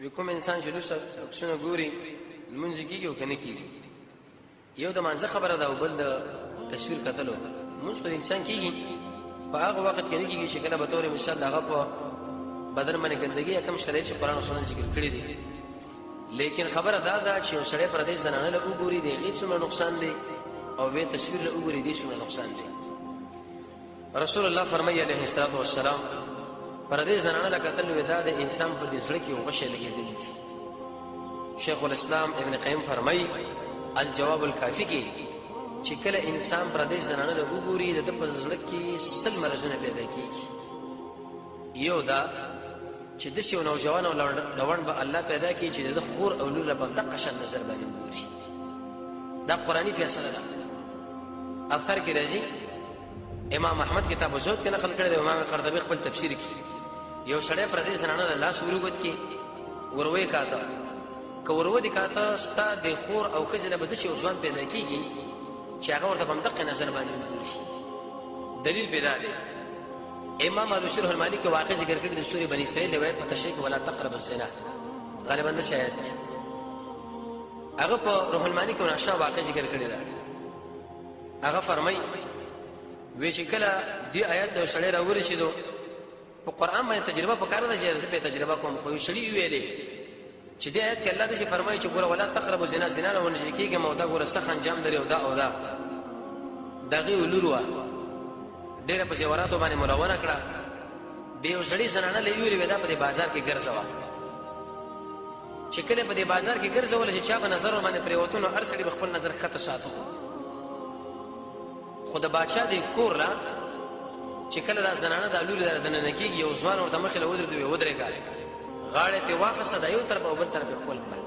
وکوم انسان چې لوسه څونه ګوري المنځ کېږي او کنه کېږي یو د منځ خبره ده او بل د تصویر کتلو منځ په انسان کېږي په هغه وخت کې نه کېږي چې کله به تور مثال هغه په بدن باندې ګندګي کم شرایط چې قرآن او سنت ذکر کړی دي لیکن خبره دا چې سړی پر دې زنانه له وګوري دی هیڅ نقصان دی او به تصویر له وګوري دی څونه نقصان دی رسول الله فرمایي عليه الصلاه والسلام پر دې زنانه له قتل ودا د انسان په دې سره کې وغشه لګېدلی دي شیخ الاسلام ابن قیم فرمایي الجواب الکافی کې چې کله انسان پر دې زنانه له وګوري د په سره کې سل مرزونه پیدا کیږي یو دا چې د شیو نوجوان او لوند به الله پیدا کړي چې د خور او لور په دقه شان نظر باندې وګوري دا قرآنی فیصله ده اثر کې راځي امام احمد کتاب الزهد کې نقل کړی دی امام قرطبي خپل تفسیر کې یو سړی پر دې زنانه لاس ورغوت کې وروي کاته کورو دي کاته ستا د خور او خزله به د شیو ځوان پیدا کیږي چې هغه ورته په دقه نظر باندې وګوري دلیل پیدا دی امام ابو شرح المالکی واقع ذکر کړی د سورې بنی اسرائیل روایت په تشریح ولا تقربوا الزنا غالبا د شاهد هغه په روح المانی کې وناشا واقع ذکر کړی دا هغه فرمای وی چې کله دی آیات له سړی راوړي شي په قران باندې تجربه وکړه د جرزه په تجربه کوم خو شړی ویلې چې دی آیات کې الله دې فرمایي چې ګوره ولا تقربوا الزنا زنا نه ونځي کېږي مودا ګوره سخت انجام لري او دا دغه ولوروا ډېر په زیوراتو باندې ملونه کړه به وسړي زنانه لېوي ودا په بازار کې ګرځوا چې کله په بازار کې ګرځول چې چا په نظر باندې پریوتونو هر سړي خپل نظر خطه ساتو خود بادشاہ دې کور لا چې کله دا زنانه د لوري دردنه نکیږي او ځوان ورته مخې له ودرې کړي غاړه ته واخصه د یو طرف او بل طرف خپل کړه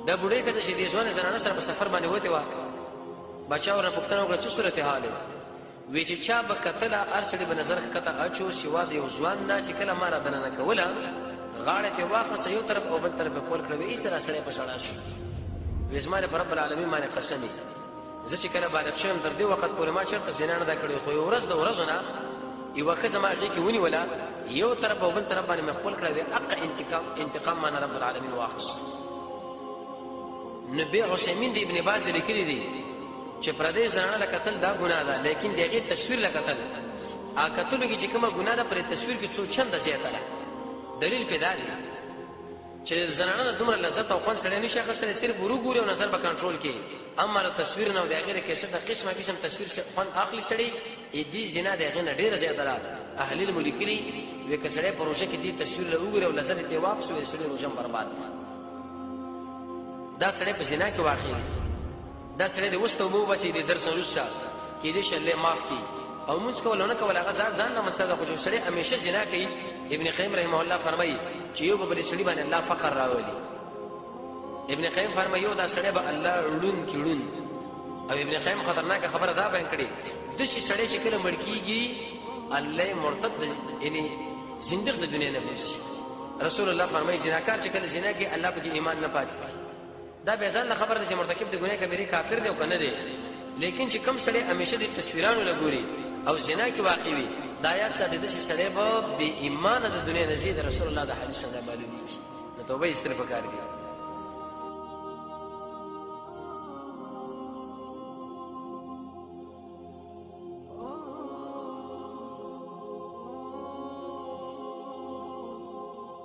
دا بډې کده چې دې ځوان زنانه سره په سفر باندې وته وا بچا ورته پښتنه وکړه څه صورت حال وی چې چا به کتله ارسړي به نظر کته اچو سیوا د یو ځوان نه چې کله مار دنه کوله غاړه ته واخصه یو طرف او بل طرف خپل کړه وی سره سره په شړا شو وې زماره رب العالمین باندې قسمی زه چې کله بالغ شم تر دې وخت پورې ما چرته زنا نه دا کړی خو یو ورځ د ورځونه یو خزه ما کې ونی ولا یو طرف او بل طرف باندې مخول کړه وی اق انتقام من رب العالمین واخص نبی عثیمین دی ابن باز لیکلی دی چې پردې زنانه لکتل دا ګناه ده لیکن دغه تصویر لکتل ا کتل کې چې کومه ګناه ده پر تصویر کې څو چند زیاته ده دلیل پیدا دی چې زنانه دومره لذت او خوند سره نشي اخستل صرف ورګوري او نظر په کنټرول کې اما تصویر نه د غیر کې څه قسمه تصویر خوند اخلي سړي دې زنا دغه نه ډیره زیاته ده اهل الملکلی وې کسړې پروژه کې دې تصویر له وګوري او نظر ته واپس وې سړي روزم برباد دا سړي په زنا کې واقع دي دا سره د وستو مو بچي د درس ورسا کې دې شله معاف کی او موږ کولونه کول هغه ځان نه مستده خو سره همیشه زنا کوي ابن قیم رحمه الله فرمایي چې یو بل سړي باندې الله فقر راولي ابن قیم فرمایي یو دا سړي به الله لون کړون او ابن قیم خطرناک خبره دا بیان کړي د شي سړي چې کله مړکیږي الله مرتد یعنی زندق د دنیا نه بشي رسول الله فرمایي زناکار چې کله زنا کوي الله په ایمان نه پاتې دا به ځان خبر دي چې مرتکب د ګناه کبیره کافر دی او کنه دی لیکن چې کم سړی همیشه د تصویرانو لګوري او زنا کې واقع وي د آیات ساده د سړی به بی ایمان د دنیا نزيد رسول الله د حدیث څخه معلومیږي نو توبه استر پکار دي